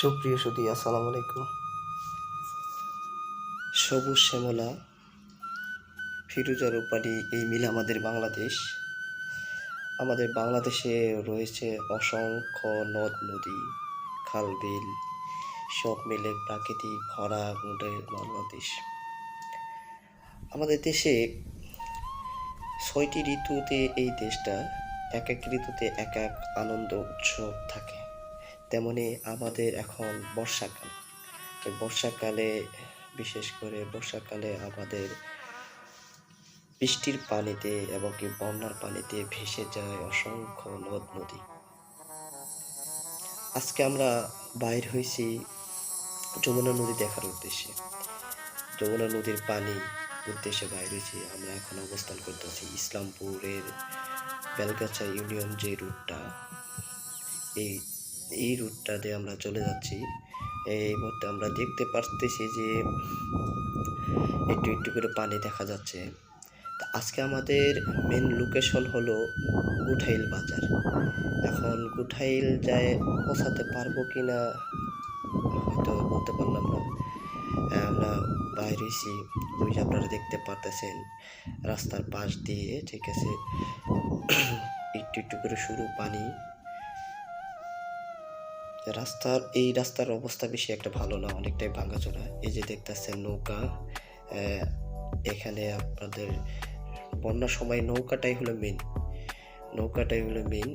সুপ্রিয় সুধী, আসসালামু আলাইকুম। সবুজ শ্যামলা ফিরোজা রূপালী এই মিলে আমাদের বাংলাদেশ। আমাদের বাংলাদেশে রয়েছে অসংখ্য নদ নদী, খাল বিল, সব মিলে প্রাকৃতিক ভরা গুণের বাংলাদেশ। আমাদের দেশে 6টি ঋতুতে এই দেশটা এক এক ঋতুতে এক এক আনন্দ উৎসব থাকে। তেমনি আমাদের এখন বর্ষাকাল। বর্ষাকালে বিশেষ করে বর্ষাকালে আমাদের বৃষ্টির পানিতে এবং কি বন্যার পানিতে ভেসে যায় অসংখ্য নদ নদী। আজকে আমরা বাইর হয়েছি যমুনা নদী দেখার উদ্দেশ্যে। যমুনা নদীর পানি উদ্দেশ্যে বাইর হয়েছি। আমরা এখন অবস্থান করতেছি ইসলামপুরের বেলগাছা ইউনিয়ন যে রুটটা, এই রুটটা দিয়ে আমরা চলে যাচ্ছি। এই মুহূর্তে আমরা দেখতে পারতেছি যে একটু একটু করে পানি দেখা যাচ্ছে। তা আজকে আমাদের মেন লোকেশন হলো গুঠাইল বাজার। এখন গুঠাইল যায় পৌঁছাতে পারবো কিনা হয়তো বলতে পারলাম না। আমরা বাইরেছি, ওই যে আপনারা দেখতে পারতেছেন রাস্তার পাশ দিয়ে, ঠিক আছে, একটু একটু করে শুরু পানি। এই রাস্তার অবস্থা বেশি একটা ভালো না, অনেকটাই ভাঙাচোরা। এই যে দেখতেছেন নৌকা, এখানে আপনাদের বন্যার সময় নৌকাটাই হলো মেন।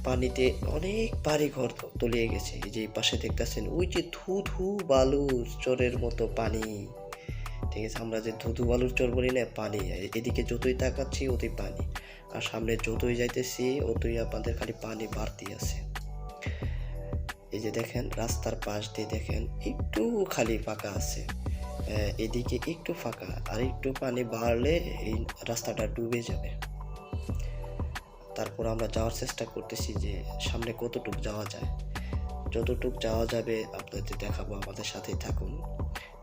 পানিতে অনেক বাড়ি ঘর তলিয়ে গেছে। এই যে পাশে দেখতেছেন ওই যে ধু বালুর চরের মতো পানি, ঠিক আছে। আমরা যে ধু বালুর চর বলি না, পানি। এদিকে যতই তাকাচ্ছি অতই পানি, আর সামনে যতই যাইতেছি অতই আপনাদের খালি পানি বাড়তি আছে। এই যে দেখেন রাস্তার পাশ দিয়ে দেখেন একটু খালি ফাঁকা আছে, এদিকে একটু ফাঁকা, আর একটু পানি বাড়লে এই রাস্তাটা ডুবে যাবে। তারপর আমরা যাওয়ার চেষ্টা করতেছি যে সামনে কতটুক যাওয়া যায়। যতটুক যাওয়া যাবে আপনাদের দেখাবো, আমাদের সাথেই থাকুন।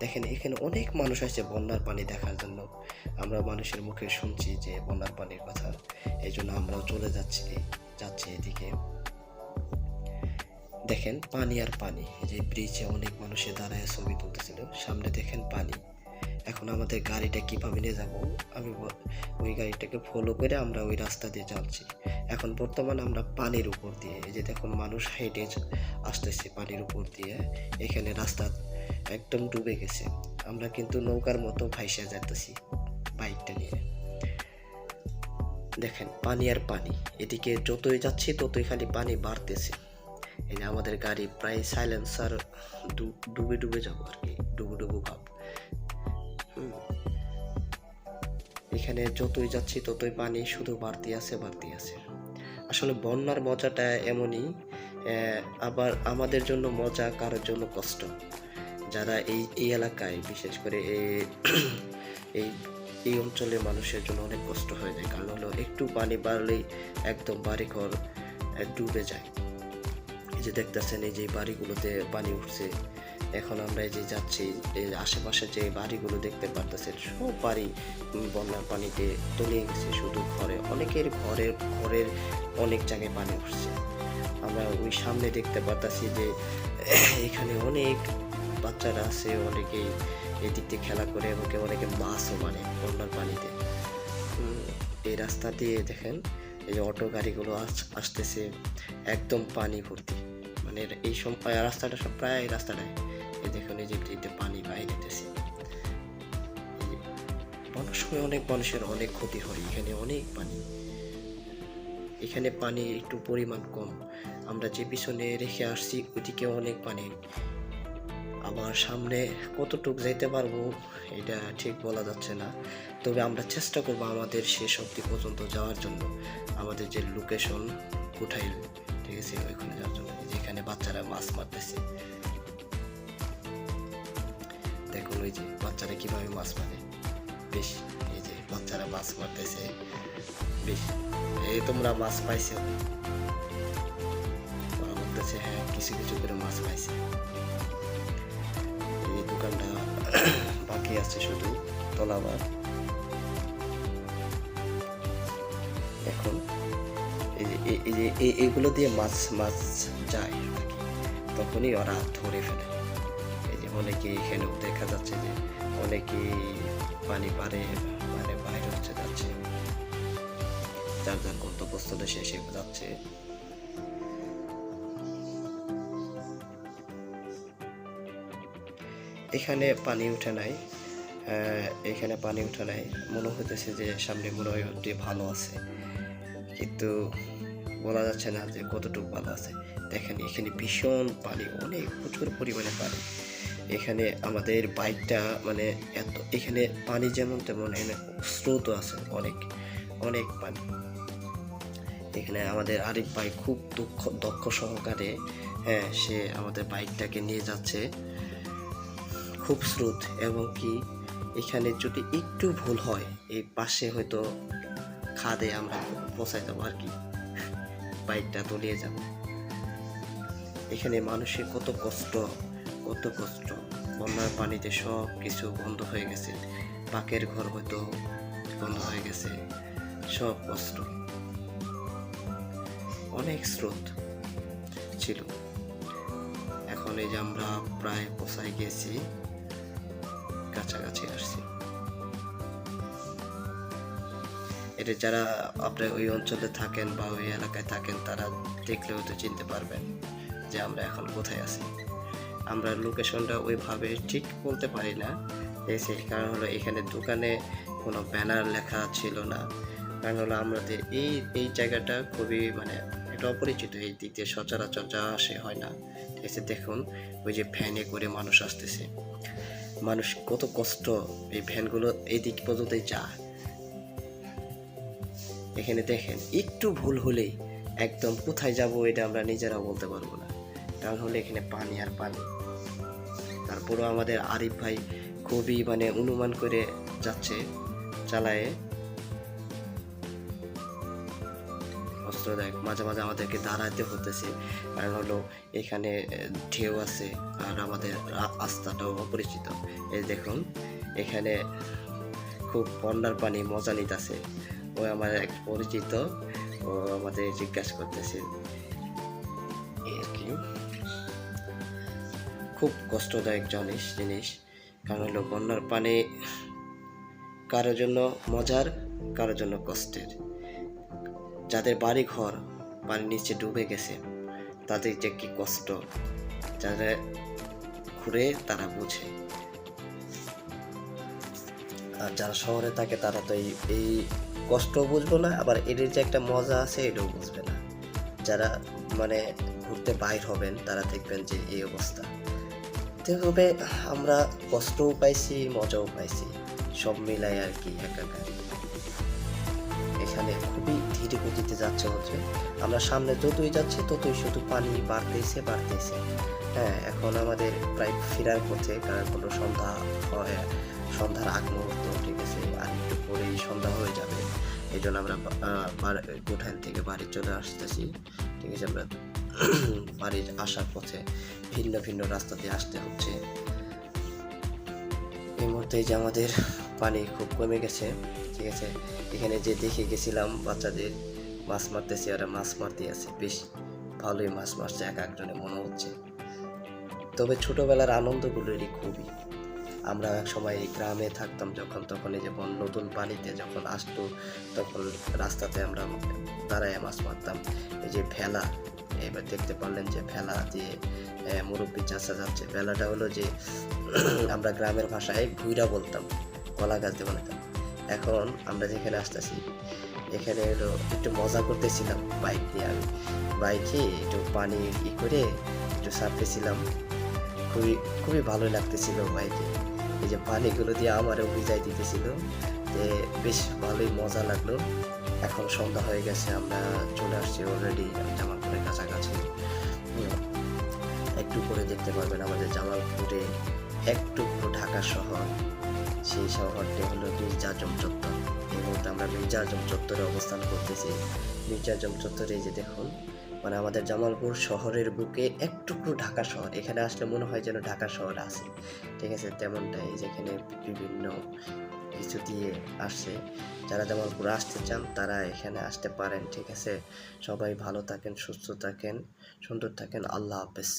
দেখেন এখানে অনেক মানুষ আসছে বন্যার পানি দেখার জন্য। আমরা মানুষের মুখে শুনছি যে বন্যার পানির কথা, এই জন্য আমরাও চলে যাচ্ছি এদিকে। দেখেন পানি আর পানি। এই যে ব্রিজে অনেক মানুষে দাঁড়ায় ছবি তুলতেছিল, সামনে দেখেন পানি। এখন আমাদের গাড়িটা কিভাবে নিয়ে যাব, আমি ওই গাড়িটাকে ফলো করে আমরা ওই রাস্তা দিয়ে যাচ্ছি। এখন বর্তমান আমরা পানির উপর দিয়ে, এই যে দেখুন মানুষ হেঁটে আসতেছে পানির উপর দিয়ে। এখানে রাস্তা একদম ডুবে গেছে, আমরা কিন্তু নৌকার মতো ভাইসা যাইতেছি বাইকটা নিয়ে। দেখেন পানি আর পানি, এদিকে যতই যাচ্ছি ততই খালি পানি বাড়তেছে। এই যে আমাদের গাড়ি প্রায় সাইলেন্সার ডুবে যাবো আর কি, ডুবু ভাব। এখানে যতই যাচ্ছি ততই পানি শুধু বাড়তি আছে। আসলে বন্যার মজাটা এমনই, আবার আমাদের জন্য মজা, কারোর জন্য কষ্ট। যারা এই এলাকায় বিশেষ করে এই অঞ্চলের মানুষের জন্য অনেক কষ্ট হয়ে যায়, কারণ হলো একটু পানি বাড়লেই একদম বাড়িঘর ডুবে যায়। এই যে দেখতেছেন এই যে বাড়িগুলোতে পানি উঠছে। এখন আমরা এই যে যাচ্ছি, এই আশেপাশে যে বাড়িগুলো দেখতে পারতেছেন সব বাড়ি বন্যার পানিতে তলিয়ে গেছে। শুধু অনেকের ঘরের অনেক জায়গায় পানি উঠছে। আমরা ওই সামনে দেখতে পারতেছি যে এখানে অনেক বাচ্চারা আছে, অনেকেই এদিক দিয়ে খেলা করে এবং অনেকে মাছও মানে বন্যার পানিতে। এই রাস্তা দিয়ে দেখেন এই যে অটো গাড়িগুলো আসতেছে, একদম পানি ভর্তি। মানে এই সময় রাস্তাটা সব প্রায় রাস্তাটায় এই দেখুন এই যে পানি বাইরেতেছে। বন্যার সময় অনেক মানুষের অনেক ক্ষতি হয়। এখানে অনেক পানি, এখানে পানি একটু পরিমাণ কম। আমরা যে পিছনে রেখে আসছি ওইদিকে অনেক পানি, আবার সামনে কতটুক যাইতে পারবো এটা ঠিক বলা যাচ্ছে না। তবে আমরা চেষ্টা করবো আমাদের শেষ অবধি পর্যন্ত যাওয়ার জন্য। আমাদের যে লোকেশন গুঠাইল, ঠিক আছে, ওইখানে যাওয়ার জন্য। যেখানে বাচ্চারা মাছ মারতেছে, দেখুন ওই যে বাচ্চারা কিভাবে মাছ মারে। বেশ, এই যে বাচ্চারা মাছ মারতেছে। বেশ, এই তোমরা মাছ পাইছো? ওরা বলতেছে হ্যাঁ, কিছু করে মাছ পাইছে। এই দোকানটা বাকি আছে শুধু তলাবার। এখন এই যে এগুলো দিয়ে মাছ যায় আর কি। তখনই ওরা ধরে ফেলে। এই যে অনেকে এখানেও দেখা যাচ্ছে যে অনেকেই পানি পারে মানে বাইরে হচ্ছে যাচ্ছে, যার যার গন্তব্যস্থলে সে যাচ্ছে। এখানে পানি উঠে নাই, এখানে পানি উঠে নাই, মনে হইতেছে যে সামনে মনে হয় ভালো আছে, কিন্তু বলা যাচ্ছে না যে কতটুকু ভালো আছে। দেখেন এখানে ভীষণ পানি, অনেক প্রচুর পরিমাণে পানি। এখানে আমাদের বাইকটা মানে এত, এখানে পানি যেমন তেমন এখানে স্রোতও আছে, অনেক অনেক পানি। এখানে আমাদের আরিফ ভাই খুব দক্ষ সহকারে সে আমাদের বাইকটাকে নিয়ে যাচ্ছে, খুব স্রোত। এবং কি এখানে যদি একটু ভুল হয় এই পাশে হয়তো খাদে আমরা পৌঁছাই যাবো আর কি, বাইকটা তলিয়ে যাব। এখানে মানুষের কত কষ্ট, কত কষ্ট। বন্যার পানিতে সব কিছু বন্ধ হয়ে গেছে, পাকের ঘর হয়তো বন্ধ হয়ে গেছে, সব কষ্ট, অনেক স্রোত ছিল। এখন এই যে আমরা প্রায় পৌঁছায় গেছি, কাছাকাছি আসছি। এটা যারা আপনার ওই অঞ্চলে থাকেন বা ওই এলাকায় থাকেন তারা দেখলে হয়তো চিনতে পারবেন যে আমরা এখন কোথায় আছি। আমরা লোকেশনটা ওইভাবে ঠিক বলতে পারি না, সেই কারণ হলো এখানে দোকানে কোনো ব্যানার লেখা ছিল না। কারণ হলো আমাদের এই জায়গাটা খুবই মানে একটা অপরিচিত, এই দিক দিয়ে সচরাচর যাওয়া আসে হয় না, ঠিক আছে। দেখুন ওই যে ভ্যানে করে মানুষ আসতেছে, মানুষ কত কষ্ট, এই ভ্যানগুলো এই দিক পর্যন্তই যায়। এখানে দেখেন একটু ভুল হলেই একদম কোথায় যাব এটা আমরা নিজেরাও বলতে পারবো না, কারণ হলো এখানে পানি আর পানি। তারপরেও আমাদের আরিফ ভাই খুবই মানে অনুমান করে যাচ্ছে, চালায়ে কষ্টদায়ক। মাঝে মাঝে আমাদেরকে দাঁড়াতে হতেছে, কারণ হলো এখানে ঢেউ আছে আর আমাদের রাস্তাটাও অপরিচিত। এই দেখুন এখানে খুব বন্যার পানি মজা নিতেছে, ও আমার এক পরিচিত, ও আমাদের জিজ্ঞাসা করতেছে আর কি। খুব কষ্টদায়ক জিনিস, কারণ হলো বন্যার পানি কারোর জন্য মজার, কারোর জন্য কষ্টের। যাদের বাড়ি ঘর পানির নিচে ডুবে গেছে তাদের যে কি কষ্ট, যারা ঘুরে তারা বুঝে। আর যারা শহরে থাকে তারা তো এই কষ্ট বুঝবো না, আবার এর যে একটা মজা আছে এটাও বুঝবে না। যারা মানে ঘুরতে বাইর হবেন তারা দেখবেন যে এই অবস্থা। তবে আমরা কষ্টও পাইছি, মজাও পাইছি, সব মিলাই আর কি একাকার। এখানে খুবই ধীরে গতিতে যাচ্ছে হচ্ছে, আমরা সামনে যতই যাচ্ছি ততই শুধু পানি বাড়তেছে। এখন আমাদের প্রায় ফেরার পথে, কারণ কোনো সন্ধ্যার আগ মুহূর্ত, ঠিক আছে, আর একটু পরেই সন্ধ্যা হয়ে যাবে। এই জন্য আমরা গোঠান থেকে বাড়ি চলে আসতেছি, ঠিক আছে। আমরা বাড়ির আসার পথে ভিন্ন ভিন্ন রাস্তা দিয়ে আসতে হচ্ছে। এই মুহূর্তে যে আমাদের পানি খুব কমে গেছে, ঠিক আছে। এখানে যে দেখে গেছিলাম বাচ্চাদের মাছ মারতেছে, ওরা মাছ মারতে আছে, বেশ ভালোই মাছ মারছে এক একজনে মনে হচ্ছে। তবে ছোটবেলার আনন্দগুলোরই খুবই। আমরা এক সময় গ্রামে থাকতাম যখন, তখন এই যে নতুন পানিতে যখন আসতো তখন রাস্তাতে আমরা দাঁড়ায় মাছ মারতাম। এই যে ভেলা, এবার দেখতে পারলেন যে ভেলা দিয়ে মুরব্বী চাষা যাচ্ছে। ভেলাটা হলো যে আমরা গ্রামের ভাষায় ভুইরা বলতাম, কলা গাছ দিয়ে বানাতাম। এখন আমরা যেখানে আসতেছি এখানে হলো একটু মজা করতেছিলাম বাইক নিয়ে, আমি বাইকে একটু পানি করে একটু সারতেছিলাম, খুবই ভালো লাগতেছিল বাইকে। এই যে পানিগুলো দিয়ে আমারও ভিজাই দিতেছিল, যে বেশ ভালোই মজা লাগলো। এখন সন্ধ্যা হয়ে গেছে, আমরা চলে আসছি অলরেডি জামালপুরের কাছাকাছি। একটু করে দেখতে পারবেন আমাদের জামালপুরে একটু ঢাকা শহর, সেই শহরটি হলো মির্জা আজম চত্বর। এই মুহূর্তে আমরা মির্জা আজম চত্বরে অবস্থান করতেছি। মির্জা আজম চত্বরে এই যে দেখুন, মানে আমাদের জামালপুর শহরের বুকে একটুকু ঢাকা শহর, এখানে আসলে মনে হয় যেন ঢাকা শহর আছে, ঠিক আছে, তেমনটাই। যেখানে বিভিন্ন কিছু দিয়ে আসছে, যারা জামালপুর আসতে চান তারা এখানে আসতে পারেন, ঠিক আছে। সবাই ভালো থাকেন, সুস্থ থাকেন, সুন্দর থাকেন। আল্লাহ হাফেজ।